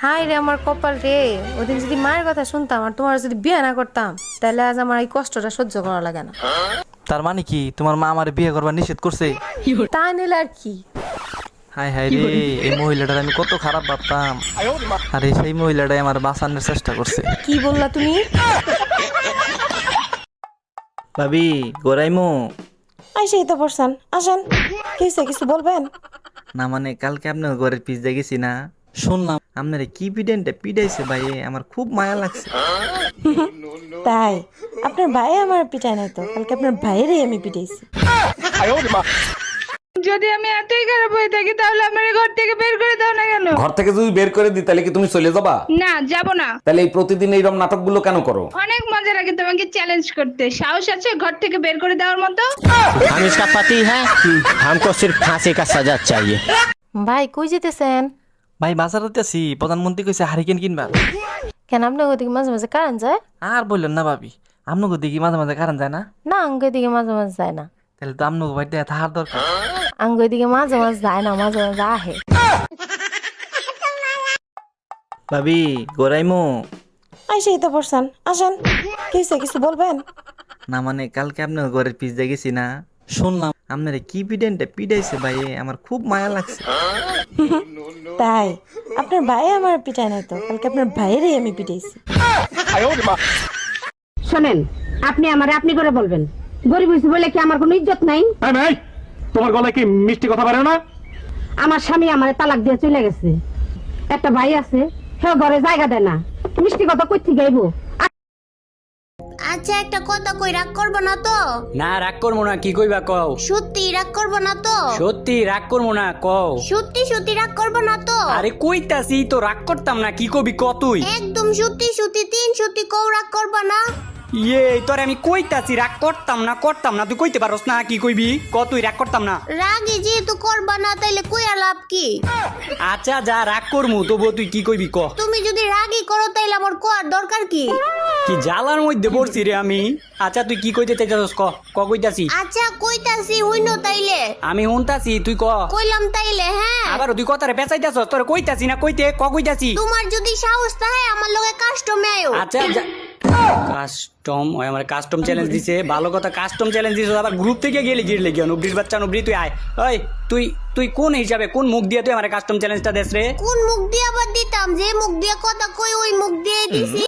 High রে আমার কপাল রে, ওদিন যদি মায়ের কথা শুনতাম আর তোমার যদি বিয়ে না করতাম তাহলে আজ আমার এই কষ্টটা সহ্য করা লাগে না। তার মানে কি তোমার মা আমার বিয়ে করবার নিষেধ করছে? তা নিলে আর কি। হাই হাই রে, এই মহিলাটার আমি কত খারাপ ভাবতাম, আরে সেই মহিলাটাই আমার বাঁচানোর চেষ্টা করছে। কি বললা তুমি? ভাবি গোরাইমু আইসেই তো পড়ছেন, আসেন। কিছু বলবেন? না মানে কালকে আপনার ঘরের পিস দেখেছি না, শুনলাম আপনার কি পিডাইছে ভাই, আমার খুব মায়া লাগছে। তাই আপনার ভাই আমার পিটায় নাই তো, কালকে আপনার ভাইয়েরই আমি পিটাইছি। যদি আমি এতই খারাপ হয়ে থাকি তাহলে আমার ঘর থেকে বের করে দাও না কেন? ঘর থেকে যদি বের করে দিই তাহলে কি তুমি চলে যাবা? না, যাব না। তাহলে এই প্রতিদিন এইরকম নাটকগুলো কেন করো? অনেক মজা লাগে তোমাকে চ্যালেঞ্জ করতে। সাহস আছে ঘর থেকে বের করে দেওয়ার মতো? हम इसका पति है, हमको सिर्फ फांसी का सजा चाहिए। ভাই কই যেতেছেন? ভাই বাজারতে আছি, প্রধানমন্ত্রী কইছে হারিকেন কিনবা। কেন আপনার ওদিকে মাঝে মাঝে কারেন্ট যায়? আর বললেন না ভাবি, আপনাকে দিকে মাঝে মাঝে কারণ যায় না? না, আঙ্গ দিকে মাঝে মাঝে যায় না। তাহলে তো আপনাকে বাড়িতে থাকার দরকার। আঙ্গ দিকে মাঝে মাঝে যায় না, মাঝে মাঝে আহে। ভাবি গোরাইমু আইসেই তো পড়ছেন, আসেন। কিছু বলবেন? না মানে কালকে আপনার ঘরের পিস দেখেছি না, শুনলাম আপনার কি পিডাইছে ভাই, আমার খুব মায়া লাগছে। তাই আপনার ভাই আমার পিটায় নাই তো, কালকে আপনার ভাইয়েরই আমি পিটাইছি। শোনেন, আপনি আমারে আপনি করে বলবেন। গরিব হইছি বলে কি আমার কোনো ইজ্জত নাই? ভাই তোমার গলায় কি মিষ্টি কথা পারে না? আমার স্বামী আমারে তালাক দিয়ে চলে গেছে। একটা ভাই আছে, সে ঘরে জায়গা দেয় না। মিষ্টি কথা কই থেকে গাইবো? আচ্ছা একটা কথা কই, রাগ করবো না তো? না রাগ করবো না, কি কইবা কও। সত্যি রাগ করবো না তো? সত্যি রাগ করবো না কও। সত্যি রাগ করবো না তো? আরে কইতাছি তো রাগ করতাম না, কি কবি ক তুই। একদম সত্যি তিন সত্যি কও, রাগ করবো না? ইয়ে তোরে আমি কইতাছি রাগ করতাম না, তুই কইতে পারস না, কি কইবি ক তুই। রাগ করতাম না। রাগে যেহেতু করবা না তাইলে কইয়া লাভ কি? আচ্ছা যা রাগ করমু, তবুও তুই কি কইবি ক। তুমি যদি রাগই করো তাইলে আমার কোয়ার দরকার কি? কি জ্বালার মধ্যে পড়ছি রে আমি। আচ্ছা তুই কি কইতে চাইতাছস ক কইতাছি। আচ্ছা কইতাছি, হইনো তাইলে? আমি শুনতাছি, তুই ক। কইলাম তাইলে, হ্যাঁ। আবার তুই কথারে পেঁচাইতাছস, তোরে কইতাছি না কইতে ক কইতাছি। তোমার যদি সাহস থাকে আমার লগে কাস্টমে আয়ো। আচ্ছা কাস্টম ওই আমার কাস্টম চ্যালেঞ্জ দিছে, ভালো কথা। কাস্টম চ্যালেঞ্জ দিছে, আবার গ্রুপ থেকে গেলি গিরলে গিয়া নবরির বাচ্চা নবরি, তুই আয়। ওই তুই কোন হিসাবে, কোন মুখ দিয়ে তুই আমার কাস্টম চ্যালেঞ্জটা দেস রে? কোন মুখ দিয়ে আবার দিতাম? যে মুখ দিয়ে কথা কই ওই মুখ দিয়ে দিছি।